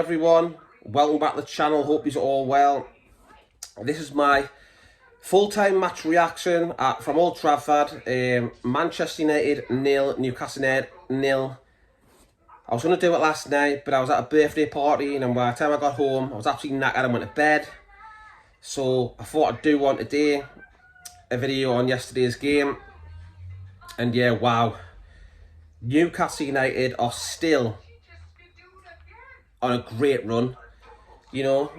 everyone, welcome back to the channel, hope you're all well. This is my full-time match reaction from Old Trafford. Manchester United 0, Newcastle United 0. I was going to do it last night, but I was at a birthday party, and by the time I got home I was absolutely knackered and went to bed. So I thought I'd do one today, a video on yesterday's game. And yeah, wow, Newcastle United are still on a great run. You know,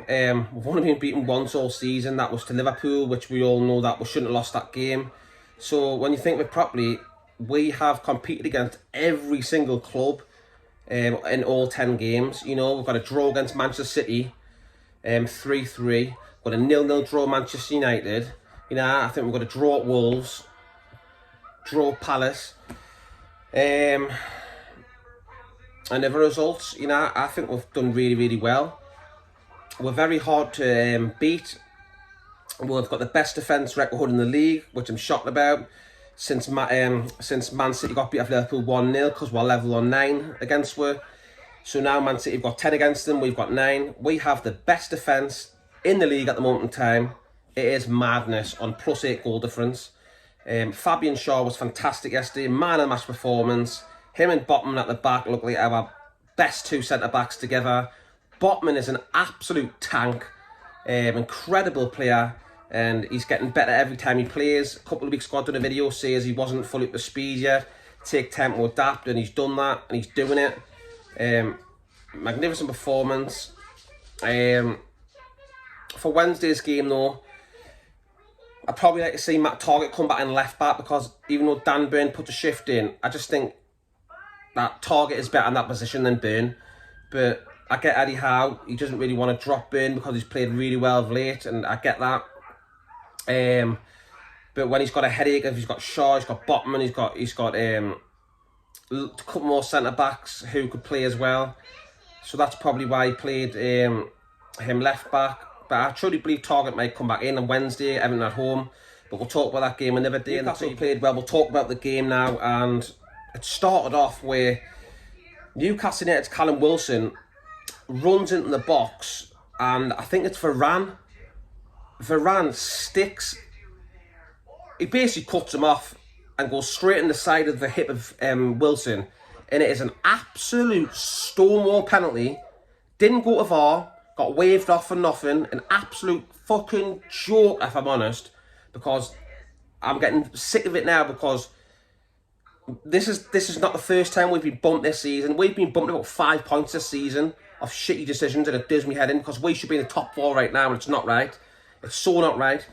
we've only been beaten once all season. That was to Liverpool, which we all know that we shouldn't have lost that game. So when you think of it properly, we have competed against every single club in all 10 games. You know, we've got a draw against Manchester City, 3-3. Got a 0-0 draw Manchester United. You know, I think we've got a draw at Wolves, draw Palace. And other results, you know, I think we've done really, really well. We're very hard to beat. We've got the best defence record in the league, which I'm shocked about. Since Man City got beat off Liverpool 1-0, because we're level on 9 against them. So now Man City have got 10 against them, we've got 9. We have the best defence in the league at the moment in time. It is madness on +8 goal difference. Fabian Shaw was fantastic yesterday, man of the match performance. Him and Botman at the back look like our best 2 centre-backs together. Botman is an absolute tank, incredible player, and he's getting better every time he plays. A couple of weeks ago I done a video says he wasn't fully up to speed yet. Take time to adapt, and he's done that, and he's doing it. Magnificent performance. For Wednesday's game though, I'd probably like to see Matt Targett come back in left back, because even though Dan Burn put a shift in, I just think that Targett is better in that position than Burn. But I get Eddie Howe, he doesn't really want to drop Burn because he's played really well of late, and I get that. But when he's got a headache, if he's got Shaw, he's got Botman, he's got a couple more centre backs who could play as well. So that's probably why he played him left back. But I truly believe Targett might come back in on Wednesday, Everton at home. But we'll talk about that game another day. Newcastle played well. We'll talk about the game now. And it started off where Newcastle United's Callum Wilson runs into the box, and I think it's Varane. Varane sticks. He basically cuts him off and goes straight in the side of the hip of Wilson. And it is an absolute stonewall penalty. Didn't go to VAR. Got waved off for nothing. An absolute fucking joke, if I'm honest. Because I'm getting sick of it now, because this is not the first time we've been bumped this season. We've been bumped about 5 points this season of shitty decisions, and it does me head in, because we should be in the top 4 right now, and it's not right. It's so not right.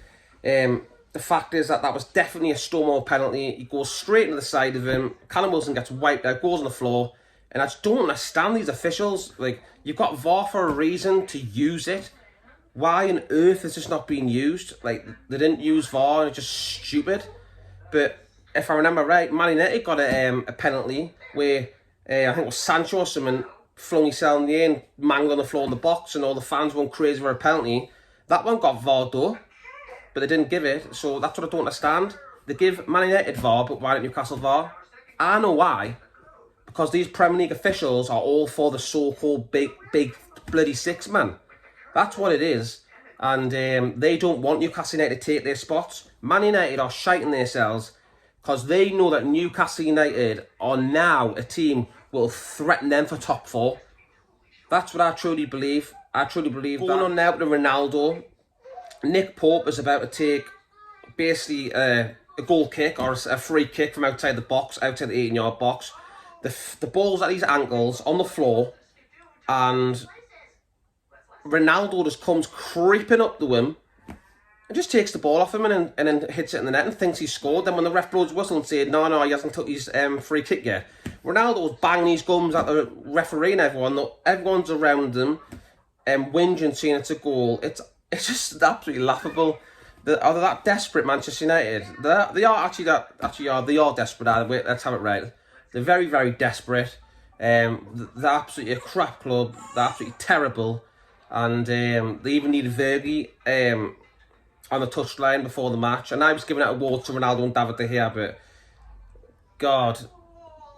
The fact is that was definitely a Stonewall penalty. He goes straight into the side of him. Callum Wilson gets wiped out, goes on the floor. And I just don't understand these officials. Like, you've got VAR for a reason to use it. Why on earth is this not being used? Like, they didn't use VAR, and it's just stupid. But if I remember right, Man United got a penalty where I think it was Sancho or something flung himself in the air and mangled on the floor in the box, and all the fans went crazy for a penalty. That one got VAR'd though, but they didn't give it. So that's what I don't understand. They give Man United VAR, but why don't Newcastle VAR? I know why. Because these Premier League officials are all for the so-called big bloody 6 man. That's what it is. And they don't want Newcastle United to take their spots. Man United are shiting themselves, because they know that Newcastle United are now a team will threaten them for top 4. That's what I truly believe. I truly believe that. Going on now to Ronaldo. Nick Pope is about to take basically a goal kick or a free kick from outside the box, outside the 18-yard box. The ball's at his ankles on the floor, and Ronaldo just comes creeping up to him and just takes the ball off him, and then hits it in the net and thinks he scored. Then when the ref blows whistle and said, no, he hasn't took his free kick yet, Ronaldo's banging his gums at the referee and everyone's around him and whinging, saying it's a goal. It's just absolutely laughable. Are they that desperate, Manchester United? They are desperate. Let's have it right. They're very, very desperate. They're absolutely a crap club. They're absolutely terrible. And they even needed Vergi on the touchline before the match. And I was giving out awards to Ronaldo and David De Gea, but God,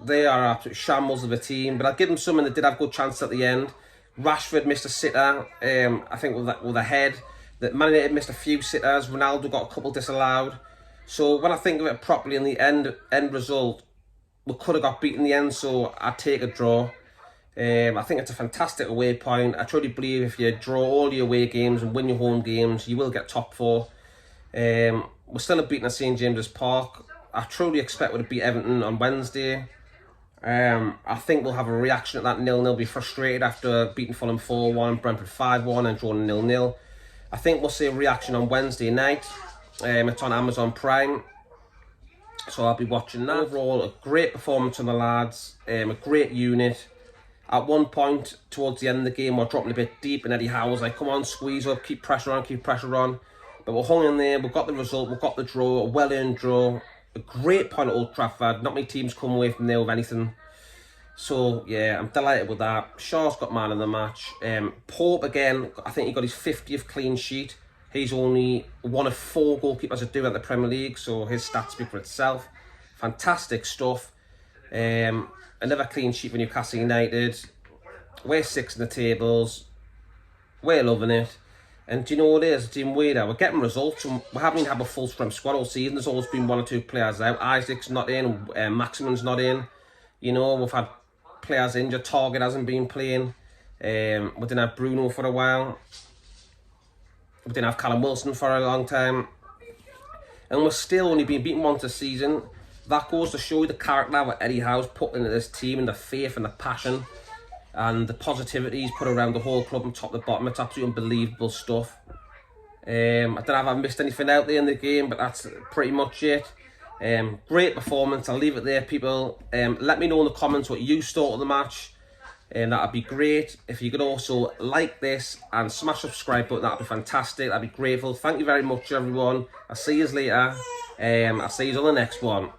they are absolute shambles of a team. But I'll give them something that did have good chances at the end. Rashford missed a sitter, I think with a head. That Man United missed a few sitters. Ronaldo got a couple disallowed. So when I think of it properly, in the end result, we could have got beaten in the end. So I'd take a draw. I think it's a fantastic away point. I truly believe if you draw all your away games and win your home games, you will get top 4. We're still unbeaten at St James's Park. I truly expect we'll beat Everton on Wednesday. I think we'll have a reaction at that 0-0, be frustrated after beating Fulham 4-1, Brentford 5-1 and drawing 0-0. I think we'll see a reaction on Wednesday night. It's on Amazon Prime, so I'll be watching that. Overall, a great performance from the lads, a great unit. At one point, towards the end of the game, we're dropping a bit deep, and Eddie Howe was like, come on, squeeze up, keep pressure on, keep pressure on. But we're hung in there, we've got the result, we've got the draw, a well-earned draw. A great point at Old Trafford, not many teams come away from there with anything. So, yeah, I'm delighted with that. Shaw's got man of the match. Pope, again, I think he got his 50th clean sheet. He's only one of 4 goalkeepers to do at the Premier League, so his stats speak for itself. Fantastic stuff. Another clean sheet for Newcastle United. We're 6th in the tables. We're loving it. And do you know what it is? It's even weirder. We're getting results, and we haven't even had a full strength squad all season. There's always been 1 or 2 players out. Isaac's not in, Maximin's not in. You know, we've had players injured. Target hasn't been playing. We didn't have Bruno for a while. We didn't have Callum Wilson for a long time. And we're still only being beaten once this season. That goes to show you the character that Eddie Howe's put into this team, and the faith and the passion and the positivity he's put around the whole club from top to bottom. It's absolutely unbelievable stuff. I don't know if I've missed anything out there in the game, but that's pretty much it. Great performance. I'll leave it there, people. Let me know in the comments what you thought of the match, and that'd be great. If you could also like this and smash the subscribe button, that'd be fantastic. I'd be grateful. Thank you very much, everyone. I'll see you later. I'll see you on the next one.